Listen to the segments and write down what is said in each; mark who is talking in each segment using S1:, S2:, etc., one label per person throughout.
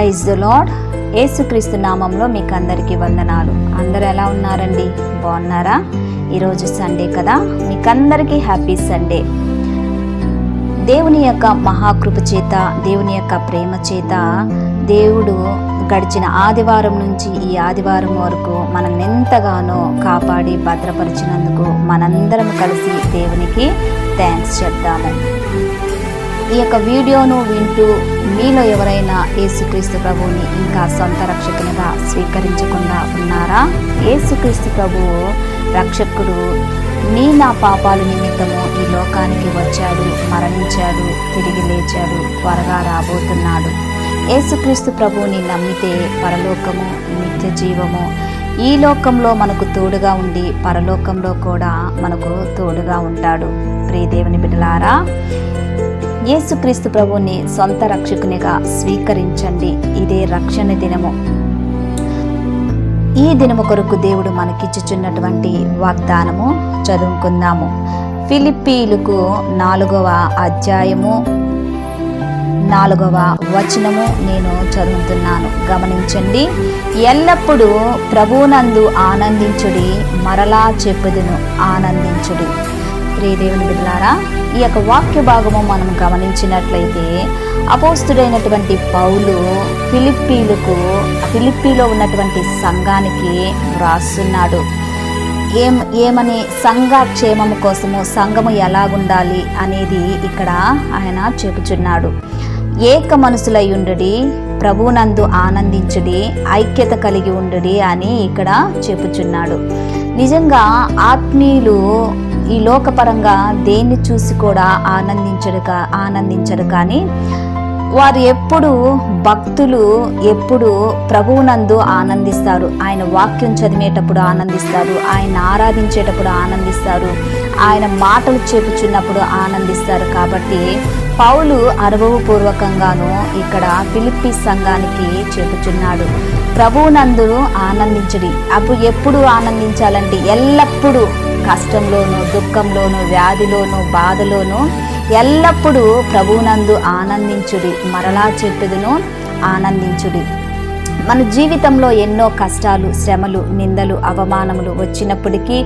S1: Praise the lord. యేసుక్రీస్తు నామంలో మీకు అందరికీ వందనాలు. అందరూ ఎలా ఉన్నారండి? బాగున్నారా? ఈరోజు సండే కదా, మీకందరికీ హ్యాపీ సండే. దేవుని యొక్క మహాకృప చేత, దేవుని యొక్క ప్రేమ చేత దేవుడు గడిచిన ఆదివారం నుంచి ఈ ఆదివారం వరకు మనం ఎంతగానో కాపాడి భద్రపరిచినందుకు మనందరం కలిసి దేవునికి థ్యాంక్స్ చెప్తాము. ఈ యొక్క వీడియోను వింటూ మీలో ఎవరైనా యేసుక్రీస్తు ప్రభువుని ఇంకా సొంత రక్షకునిగా స్వీకరించకుండా ఉన్నారా? యేసుక్రీస్తు ప్రభువు రక్షకుడు నా పాపాల నిమిత్తము ఈ లోకానికి వచ్చాడు, మరణించాడు, తిరిగి లేచాడు, త్వరగా రాబోతున్నాడు. యేసుక్రీస్తు ప్రభువుని నమ్మితే పరలోకము, నిత్య జీవము ఈ లోకంలో మనకు తోడుగా ఉండి పరలోకంలో కూడా మనకు తోడుగా ఉంటాడు. ప్రియ దేవుని బిడ్డలారా, యేసుక్రీస్తు ప్రభువుని సొంత రక్షకునిగా స్వీకరించండి. ఇదే రక్షణ దినము. ఈ దినము కొరకు దేవుడు మనకిచ్చుచున్నటువంటి వాగ్దానము చదువుకుందాము. ఫిలిప్పీయులకు 4వ అధ్యాయము 4వ వచనము నేను చదువుతున్నాను, గమనించండి. ఎల్లప్పుడూ ప్రభువునందు ఆనందించుడి, మరలా చెప్పుదును ఆనందించుడి. ప్రియ దేవుని బిడ్డలారా, ఈ యొక్క వాక్య భాగము మనం గమనించినట్లయితే అపోస్తుడైనటువంటి పౌలు ఫిలిప్పీలో ఉన్నటువంటి సంఘానికి వ్రాస్తున్నాడు. ఏమని సంఘ క్షేమము కోసము, సంఘము ఎలాగుండాలి అనేది ఇక్కడ ఆయన చెప్పుచున్నాడు. ఏక మనసులై ఉండుడి, ప్రభువునందు ఆనందించుడి, ఐక్యత కలిగి ఉండుడి అని ఇక్కడ చెప్పుచున్నాడు. నిజంగా ఆత్మీయులు ఈ లోకపరంగా దేన్ని చూసి కూడా ఆనందించరు కానీ వారు ఎప్పుడు, భక్తులు ఎప్పుడు ప్రభువునందు ఆనందిస్తారు. ఆయన వాక్యం చదివేటప్పుడు ఆనందిస్తారు, ఆయన ఆరాధించేటప్పుడు ఆనందిస్తారు, ఆయన మాటలు చెప్పుచున్నప్పుడు ఆనందిస్తారు. కాబట్టి పౌలు అనుభవపూర్వకంగాను ఇక్కడ ఫిలిప్పీ సంఘానికి చెప్పుచున్నాడు, ప్రభువునందు ఆనందించుడి. అప్పుడు ఎప్పుడు ఆనందించాలంటే ఎల్లప్పుడూ, కష్టంలోను, దుఃఖంలోను, వ్యాధిలోను, బాధలోను ఎల్లప్పుడూ ప్రభువునందు ఆనందించుడి, మరలా చెప్పుదును ఆనందించుడి. మన జీవితంలో ఎన్నో కష్టాలు, శ్రమలు, నిందలు, అవమానములు వచ్చినప్పటికీ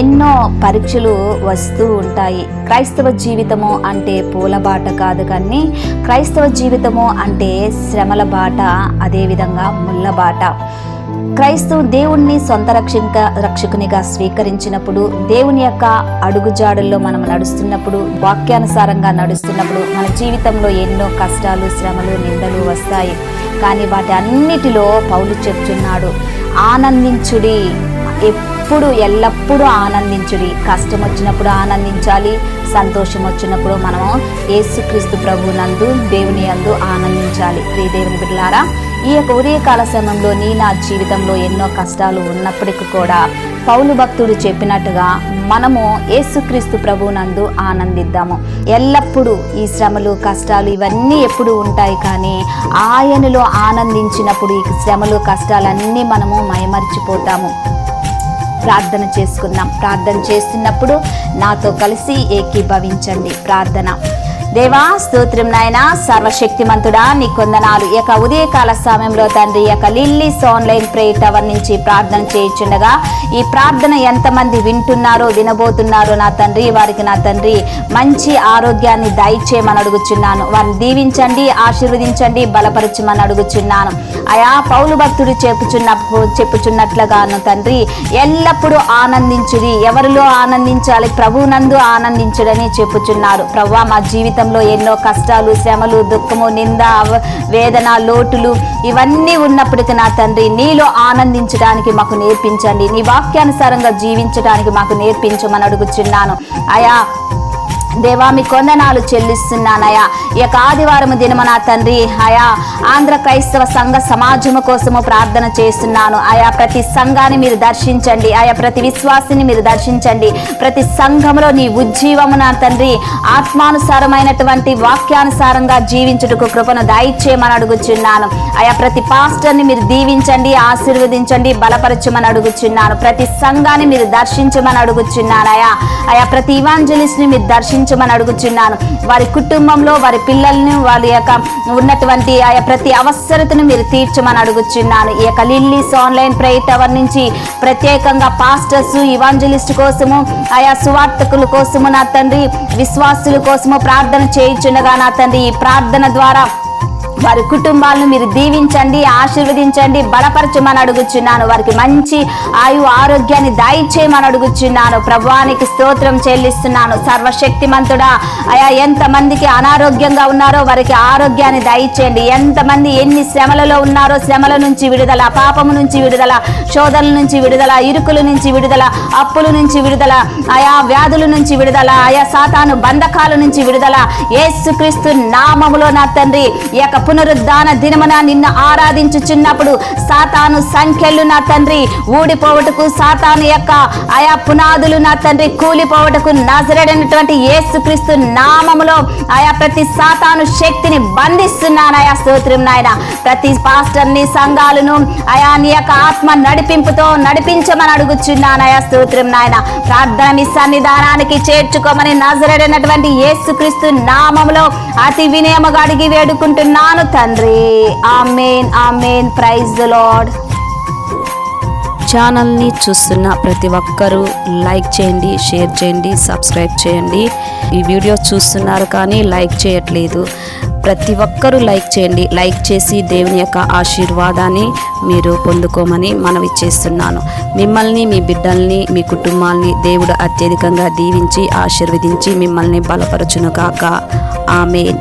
S1: ఎన్నో పరీక్షలు వస్తూ ఉంటాయి. క్రైస్తవ జీవితము అంటే పూలబాట కాదు కానీ క్రైస్తవ జీవితము అంటే శ్రమల బాట, అదేవిధంగా ముళ్ళ బాట. క్రైస్తవు దేవుణ్ణి సొంత రక్షకునిగా స్వీకరించినప్పుడు, దేవుని యొక్క అడుగుజాడుల్లో మనం నడుస్తున్నప్పుడు, వాక్యానుసారంగా నడుస్తున్నప్పుడు మన జీవితంలో ఎన్నో కష్టాలు, శ్రమలు, నిందలు వస్తాయి. కానీ వాటి అన్నిటిలో పౌలు చెప్తున్నాడు, ఆనందించుడి, ఎల్లప్పుడూ ఆనందించుడి. కష్టం వచ్చినప్పుడు ఆనందించాలి, సంతోషం వచ్చినప్పుడు మనము యేసుక్రీస్తు ప్రభువునందు, దేవుని యందు ఆనందించాలి. ప్రియ దేవుని బిడ్డలారా, ఈ యొక్క ఉదయకాల సమయంలో నా జీవితంలో ఎన్నో కష్టాలు ఉన్నప్పటికీ కూడా పౌలు భక్తుడు చెప్పినట్టుగా మనము యేసుక్రీస్తు ప్రభువునందు ఆనందిద్దాము. ఎల్లప్పుడూ ఈ శ్రమలు, కష్టాలు ఇవన్నీ ఎప్పుడు ఉంటాయి కానీ ఆయనలో ఆనందించినప్పుడు ఈ శ్రమలు, కష్టాలన్నీ మనము మైమరిచిపోతాము. ప్రార్థన చేసుకుందాం. ప్రార్థన చేస్తున్నప్పుడు నాతో కలిసి ఏకీభవించండి. ప్రార్థన. దేవా, స్తోత్రం నాయనా, సర్వశక్తిమంతుడా, నీ కొందనాలు. ఈ యొక్క ఉదయకాల సమయంలో తండ్రి, ఈ యొక్క లిల్లీస్ ఆన్లైన్ ప్రేయర్ టవర్ నుంచి ప్రార్థన చేయించుండగా ఈ ప్రార్థన ఎంతమంది వింటున్నారో, వినబోతున్నారో నా తండ్రి, వారికి నా తండ్రి మంచి ఆరోగ్యాన్ని దయచేయమని అడుగుచున్నాను. వారిని దీవించండి, ఆశీర్వదించండి, బలపరచమని అడుగుచున్నాను. ఆయా పౌలు భక్తుడు చెప్పుచున్నట్లుగాను తండ్రి, ఎల్లప్పుడూ ఆనందించుడి. ఎవరిలో ఆనందించాలి? ప్రభువునందు ఆనందించుడని చెప్పుచున్నారు. ప్రభువా, మా జీవితంలో ఎన్నో కష్టాలు, శ్రమలు, దుఃఖము, నింద, వేదన, లోటులు ఇవన్నీ ఉన్నప్పటికీ నా తండ్రి, నీలో ఆనందించడానికి మాకు నేర్పించండి. నీ వాక్యానుసారంగా జీవించడానికి మాకు నేర్పించమని అడుగుచున్నాను. ఆయా దేవా, మీ కొందనాలు చెల్లిస్తున్నానయా. ఈ యొక్క ఆదివారం దినమ నా తండ్రి, ఆయా ఆంధ్ర క్రైస్తవ సంఘ సమాజము కోసము ప్రార్థన చేస్తున్నాను. ఆయా ప్రతి సంఘాన్ని మీరు దర్శించండి, ఆయా ప్రతి విశ్వాసిని మీరు దర్శించండి. ప్రతి సంఘంలో నీ ఉజ్జీవము నా తండ్రి, ఆత్మానుసారమైనటువంటి వాక్యానుసారంగా జీవించుటకు కృపను దయచేయమని అడుగుచున్నాను. ఆయా ప్రతి పాస్టర్ని మీరు దీవించండి, ఆశీర్వదించండి, బలపరచమని అడుగుచున్నాను. ప్రతి సంఘాన్ని మీరు దర్శించమని అడుగుచున్నాను. ఆయా ప్రతి ఇవాంజలిస్ట్ని మీరు దర్శించమని దీవించమని అడుగుచున్నాను. వారి కుటుంబంలో వారి పిల్లల్ని వాళ్ళ యొక్క ఉన్నటువంటి ఆయా ప్రతి అవసరతను మీరు తీర్చమని అడుగుచున్నాను. ఈ యొక్క లిల్లీస్ ఆన్లైన్ ప్రేయర్ టవర్ నుంచి ప్రత్యేకంగా పాస్టర్స్, ఇవాంజలిస్ట్ కోసము, ఆయా సువార్తకుల కోసము నా తండ్రి, విశ్వాసుల కోసము ప్రార్థన చేయించుండగా నా తండ్రి, ఈ ప్రార్థన ద్వారా వారి కుటుంబాలను మీరు దీవించండి, ఆశీర్వదించండి, బలపరచమని అడుగుచున్నాను. వారికి మంచి ఆరోగ్యాన్ని దయచేయమని అడుగుచున్నాను. ప్రభువానికి స్తోత్రం చెల్లిస్తున్నాను. సర్వశక్తిమంతుడా, అయా ఎంతమందికి అనారోగ్యంగా ఉన్నారో వారికి ఆరోగ్యాన్ని దయచేయండి. ఎంతమంది ఎన్ని శ్రమలలో ఉన్నారో శ్రమల నుంచి విడుదల, పాపము నుంచి విడుదల, శోధనల నుంచి విడుదల, ఇరుకుల నుంచి విడుదల, అప్పుల నుంచి విడుదల, ఆయా వ్యాధుల నుంచి విడుదల, ఆయా సాతాను బంధకాల నుంచి విడుదల యేసుక్రీస్తు నామములో నా తండ్రి. ఈ యొక్క పునరుద్ధాన దినమున నిన్ను ఆరాధించుచున్నప్పుడు సాతాను సంఖ్యలు నా తండ్రి ఊడిపోవటకు, సాతాను యొక్క ఆయా పునాదులు నా తండ్రి కూలిపోవటకు నజరేయుడైనటువంటి యేసుక్రీస్తు నామములో ఆయా ప్రతి సాతాను శక్తిని బంధిస్తున్నాను. ఆయా స్తోత్రం నాయన. ప్రతి పాస్టర్ని, సంఘాలను ఆయా నీ యొక్క ఆత్మ నడిపింపుతో నడిపించమని అడుగుచున్నాను. ఆయా స్తోత్రం నాయన. ప్రార్థన మీ సన్నిధానానికి చేర్చుకోమని నజరేయుడైనటువంటి యేసుక్రీస్తు నామములో అతి వినయముగా అడిగి వేడుకుంటున్నాను తండ్రి. ఆమేన్, ఆమేన్. Praise the lord.
S2: ఛానల్ని చూస్తున్న ప్రతి ఒక్కరూ లైక్ చేయండి, షేర్ చేయండి, సబ్స్క్రైబ్ చేయండి. ఈ వీడియో చూస్తున్నారు కానీ లైక్ చేయట్లేదు. ప్రతి ఒక్కరూ లైక్ చేయండి. లైక్ చేసి దేవుని యొక్క ఆశీర్వాదాన్ని మీరు పొందుకోమని మనవి చేస్తున్నాను. మిమ్మల్ని, మీ బిడ్డల్ని, మీ కుటుంబాల్ని దేవుడు అత్యధికంగా దీవించి ఆశీర్వదించి మిమ్మల్ని బలపరచునుగాక. ఆమేన్.